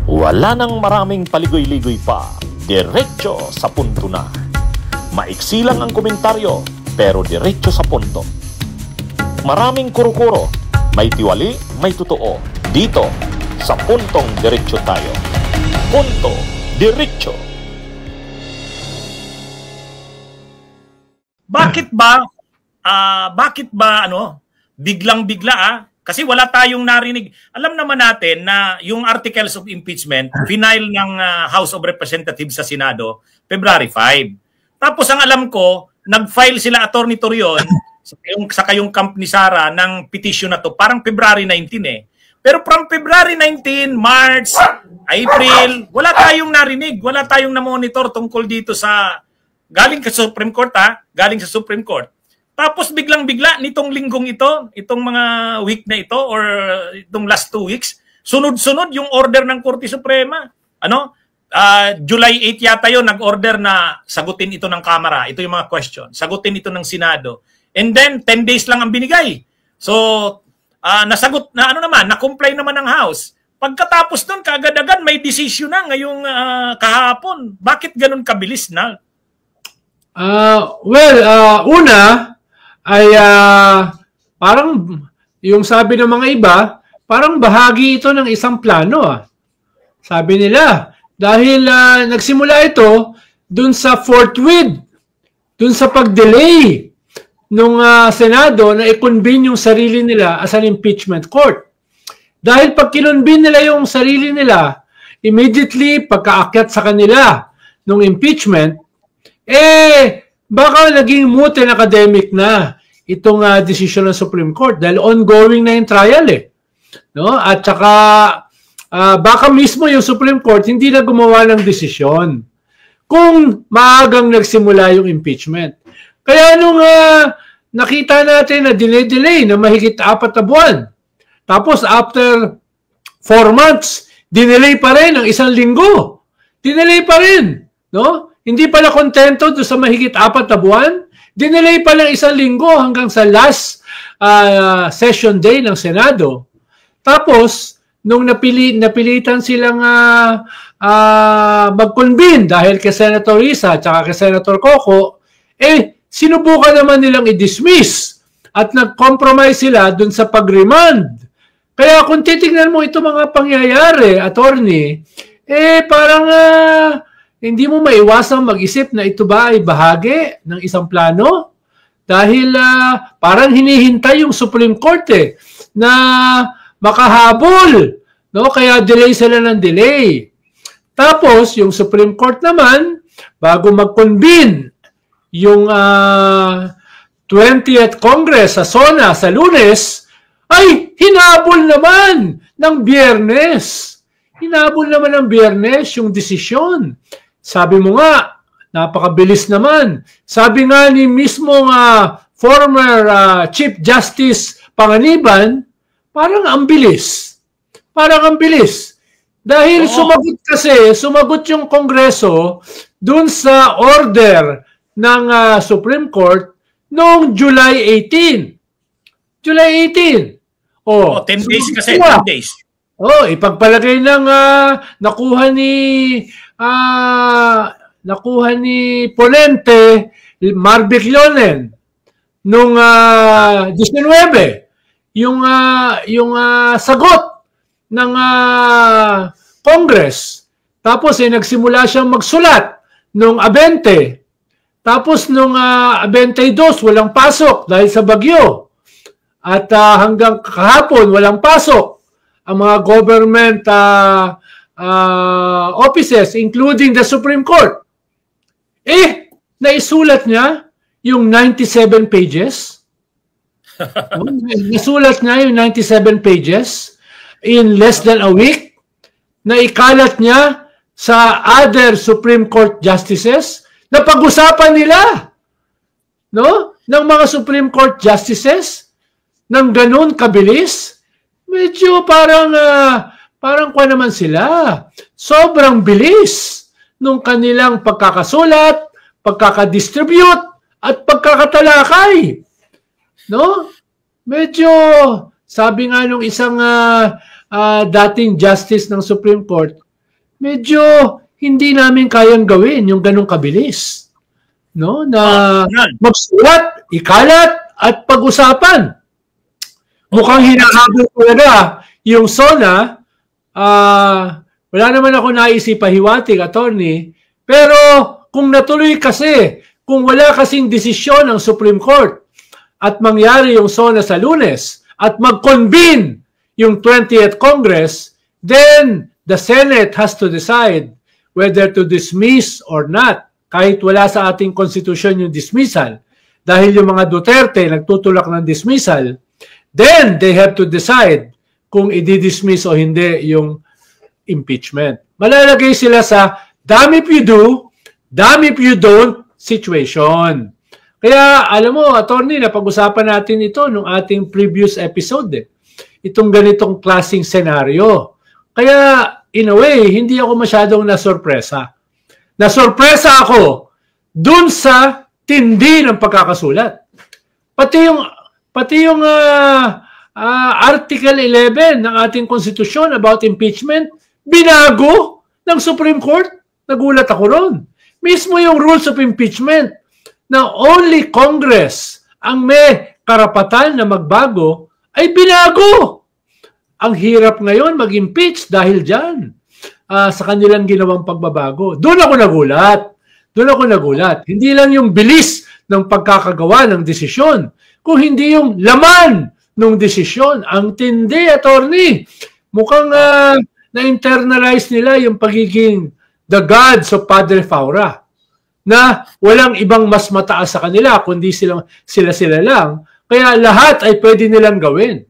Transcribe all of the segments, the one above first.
Wala nang maraming paligoy-ligoy pa, diretso sa punto na. Maiksi lang ang komentaryo, pero diretso sa punto. Maraming kuro-kuro, may tiwali, may totoo. Dito, sa puntong diretso tayo. Punto diretso. Bakit ba biglang-bigla kasi wala tayong narinig. Alam naman natin na yung articles of impeachment, final ng House of Representatives sa Senado, February 5. Tapos ang alam ko, nag-file sila Attorney Torion sa kayong camp ni Sara ng petition na to, parang February 19 eh. Pero from February 19, March, April, wala tayong narinig, wala tayong na-monitor tungkol dito sa galing sa Supreme Court galing sa Supreme Court. Tapos biglang-bigla nitong linggong ito, itong mga week na ito or itong last 2 weeks, sunod-sunod yung order ng Korte Suprema. July 8 yata yon nag-order na sagutin ito ng Kamara. Ito yung mga question. Sagutin ito ng Senado. And then 10 days lang ang binigay. So nasagot na na-comply naman ng House. Pagkatapos nun, kaagad-agad may decision na ngayong kahapon. Bakit ganun kabilis na? Una ay parang yung sabi ng mga iba, parang bahagi ito ng isang plano. Sabi nila, dahil nagsimula ito dun sa forthwith, dun sa pag-delay nung Senado na i-convene yung sarili nila as an impeachment court. Dahil pag kinonvene nila yung sarili nila, immediately pagkaakyat sa kanila nung impeachment, baka naging moot and academic na itong decision ng Supreme Court dahil ongoing na yung trial no? At saka baka mismo yung Supreme Court hindi na gumawa ng desisyon kung maagang nagsimula yung impeachment. Kaya nung nakita natin na delay na mahigit 4 na buwan, tapos after 4 months, dinelay pa rin ng 1 linggo. Dinelay pa rin, no? Hindi pala kontento doon sa mahigit 4 na buwan. Dinelay pa ng 1 linggo hanggang sa last session day ng Senado. Tapos, nung napilitan silang mag-convene dahil kay Senator Risa at kay Senator Coco, sinubukan naman nilang i-dismiss at nag-compromise sila doon sa pag-remand. Kaya kung titignan mo ito mga pangyayari, attorney, parang hindi mo maiwasang mag-isip na ito ba ay bahagi ng isang plano? Dahil parang hinihintay yung Supreme Court na makahabol. No? Kaya delay sila ng delay. Tapos, yung Supreme Court naman, bago mag-convene yung 20th Congress sa SONA sa Lunes, ay hinabol naman ng Biyernes. Hinabol naman ng Biyernes yung desisyon. Sabi mo nga, napakabilis naman. Sabi nga ni mismong former Chief Justice Panganiban, parang ang bilis. Parang ang bilis. Dahil sumagot yung Kongreso dun sa order ng Supreme Court noong July 18. July 18. 10 days kasi, 10 days. Ipagpalagay ng nakuha ni Ponente Marvic Leonen nung 19 yung sagot ng Congress. Tapos nagsimula siyang magsulat nung 20. Tapos nung 22 walang pasok dahil sa bagyo. At hanggang kahapon walang pasok ang mga government offices, including the Supreme Court. Naisulat niya yung 97 pages. Naisulat niya yung 97 pages in less than a week. Naikalat niya sa other Supreme Court justices na pag-usapan nila, no? Ng mga Supreme Court justices ng ganun kabilis. Medyo parang kuha naman sila. Sobrang bilis nung kanilang pagkakasulat, pagkakadistribute, at pagkakatalakay. No? Medyo, sabi nga nung isang dating justice ng Supreme Court, medyo hindi namin kayang gawin yung ganong kabilis. No? Na magsulat, ikalat, at pag-usapan. Mukhang hinahabol talaga yung SONA. Wala naman ako naisip pahiwatig, attorney. Pero kung natuloy kasi, kung wala kasing desisyon ng Supreme Court at mangyari yung SONA sa Lunes at mag-convene yung 20th Congress, then the Senate has to decide whether to dismiss or not. Kahit wala sa ating konstitusyon yung dismissal, dahil yung mga Duterte nagtutulak ng dismissal, then they have to decide kung i-dismiss o hindi yung impeachment. Malalagay sila sa damn if you do, damn if you don't situation. Kaya alam mo, attorney, napag-usapan natin ito nung ating previous episode. Itong ganitong klaseng senaryo. Kaya in a way, hindi ako masyadong nasorpresa. Nasorpresa ako dun sa tindi ng pagkakasulat. Pati yung Article 11 ng ating konstitusyon about impeachment, binago ng Supreme Court. Nagulat ako ron. Mismo yung rules of impeachment na only Congress ang may karapatan na magbago ay binago. Ang hirap ngayon mag-impeach dahil dyan sa kanilang ginawang pagbabago. Doon ako nagulat. Hindi lang yung bilis ng pagkakagawa ng desisyon, kung hindi yung laman ng desisyon. Ang tindi, attorney. Mukhang na-internalize nila yung pagiging the gods of Padre Faura, na walang ibang mas mataas sa kanila, kundi sila lang. Kaya lahat ay pwede nilang gawin.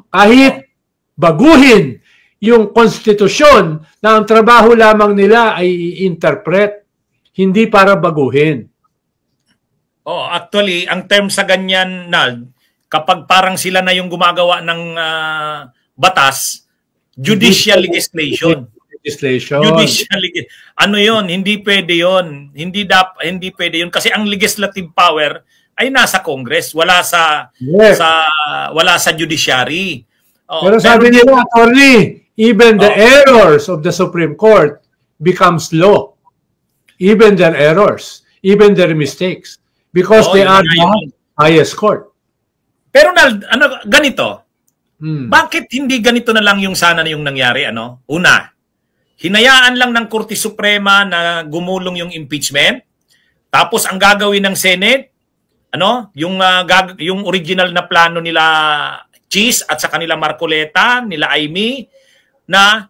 Kahit baguhin yung konstitusyon na ang trabaho lamang nila ay i-interpret, hindi para baguhin. Actually, ang term sa ganyan, Nald, kapag parang sila na yung gumagawa ng batas, judicial legislation. Ano yon? Hindi pwede yon. Hindi pwede yon kasi ang legislative power ay nasa Congress, wala sa judiciary. Pero sabi nila, attorney, even the errors of the Supreme Court becomes law. Even their errors, even their mistakes, because they are the highest court. Pero ganito, bakit hindi ganito na lang yung sana na yung nangyari? Una, hinayaan lang ng Korte Suprema na gumulong yung impeachment. Tapos ang gagawin ng Senate, yung original na plano nila Cheese at sa kanila Marcoleta, nila Aimee, na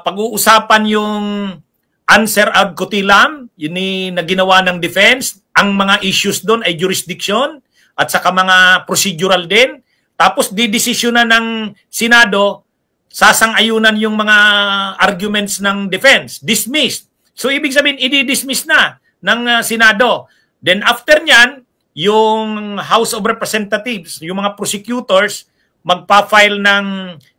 pag-uusapan yung answer ad cutilam, yun na ginawa ng defense. Ang mga issues doon ay jurisdiction at saka mga procedural din. Tapos didesisyonan ng Senado, sasang-ayunan yung mga arguments ng defense. Dismissed. So ibig sabihin, i-dismiss na ng Senado. Then after nyan, yung House of Representatives, yung mga prosecutors, magpa-file ng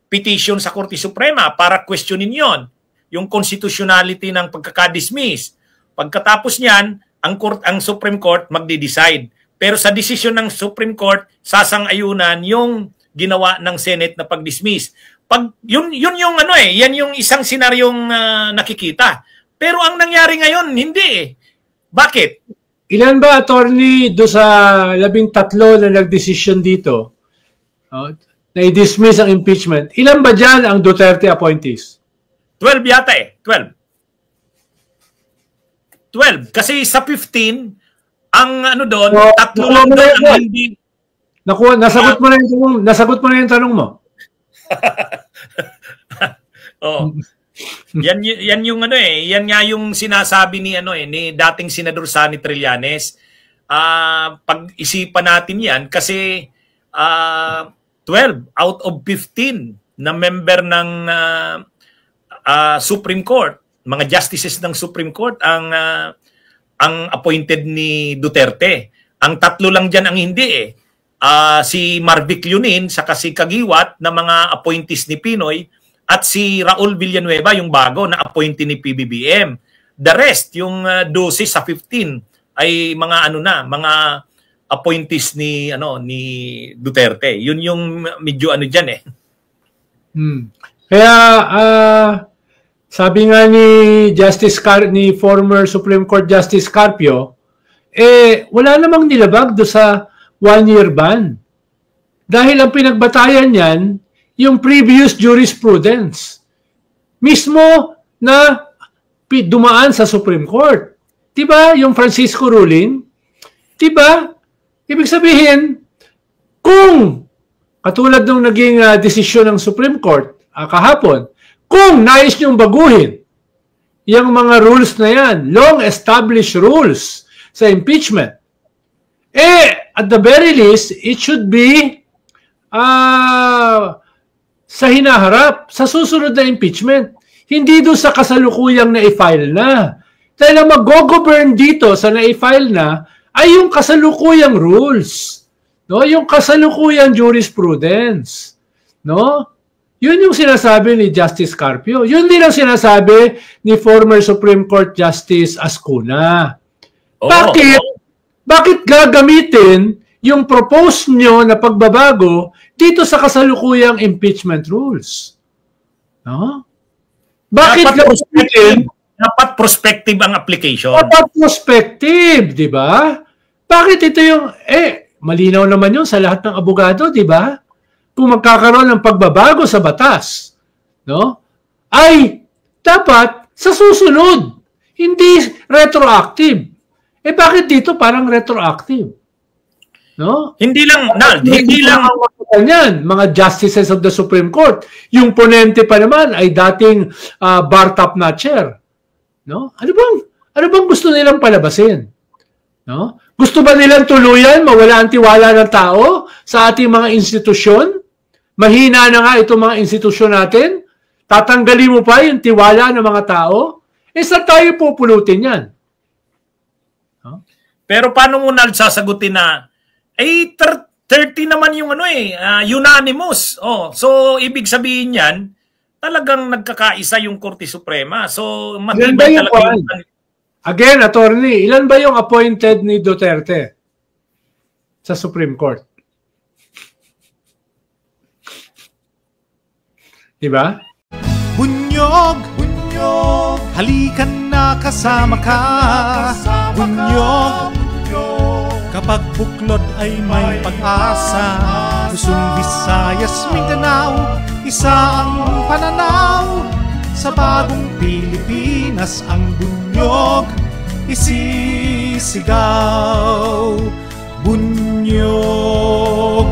petition sa Korte Suprema para questionin yon, yung constitutionality ng pagkaka-dismiss. Pagkatapos niyan, ang Supreme Court magde-decide. Pero sa desisyon ng Supreme Court, sasang-ayunan yung ginawa ng Senate na pag-dismiss. Yun yung yan yung isang senaryong nakikita. Pero ang nangyari ngayon, hindi . Bakit? Ilan ba, attorney, do sa 13 na nag-decision dito na i-dismiss ang impeachment? Ilan ba dyan ang Duterte appointees? 12 yata 12. Kasi sa 15, ang doon, tatlo lang doon ang hindi. Nasagot mo na yung tanong mo. Yan yung yan nga yung sinasabi ni ni dating Senador Sonny Trillanes. Pag-isipan natin yan kasi 12 out of 15 na member ng Supreme Court, mga justices ng Supreme Court ang appointed ni Duterte. Ang tatlo lang diyan ang hindi si Marvic Leonin saka si Kagiwat na mga appointees ni Pinoy at si Raul Villanueva yung bago na appointee ni PBBM. The rest, yung 12 sa 15 ay mga mga appointees ni Duterte. Yun yung medyo diyan . Kaya Sabi nga ni ni former Supreme Court Justice Carpio, wala namang nilabag do sa 1-year ban. Dahil ang pinagbatayan niyan, yung previous jurisprudence. Mismo na dumaan sa Supreme Court. Diba? Yung Francisco ruling. Diba? Ibig sabihin, kung katulad ng naging desisyon ng Supreme Court kahapon, kung nais niyong baguhin yung mga rules na yan, long-established rules sa impeachment, at the very least, it should be sa hinaharap, sa susunod na impeachment. Hindi doon sa kasalukuyang na-file na. Dahil ang mag-govern dito sa na-file na ay yung kasalukuyang rules. No? Yung kasalukuyang jurisprudence. No? Yun yung sinasabi ni Justice Carpio. Yun din ang sinasabi ni former Supreme Court Justice Ascuna. Bakit gagamitin yung propose nyo na pagbabago dito sa kasalukuyang impeachment rules? No? Bakit dapat prospective ang application? Dapat prospective, di ba? Bakit ito yung, malinaw naman yun sa lahat ng abogado, di ba? Kung magkakaroon ng pagbabago sa batas, no? Ay, dapat sa susunod, hindi retroactive. Bakit dito parang retroactive? No? Hindi lang yan, mga justices of the Supreme Court. Yung ponente pa naman ay dating bar top notcher. No? Ano bang gusto nilang palabasin? No? Gusto ba nilang tuluyan mawala ang tiwala ng tao sa ating mga institusyon? Mahina na nga itong mga institusyon natin. Tatanggalin mo pa yung tiwala ng mga tao? Saan tayo pupulutin yan? No? Pero paano mo sasagutin na 30 naman yung unanimous. So ibig sabihin yan, talagang nagkakaisa yung Korte Suprema. So matibay talaga yung... Again, attorney, ilan ba yung appointed ni Duterte sa Supreme Court? Diba? Bunyog, halikan na kasama ka. Bunyog, kapag buklod ay may pag-asa. Luzon, Visayas, Mindanao, isa ang pananaw. Sa bagong Pilipinas ang bunyog isisigaw. Bunyog,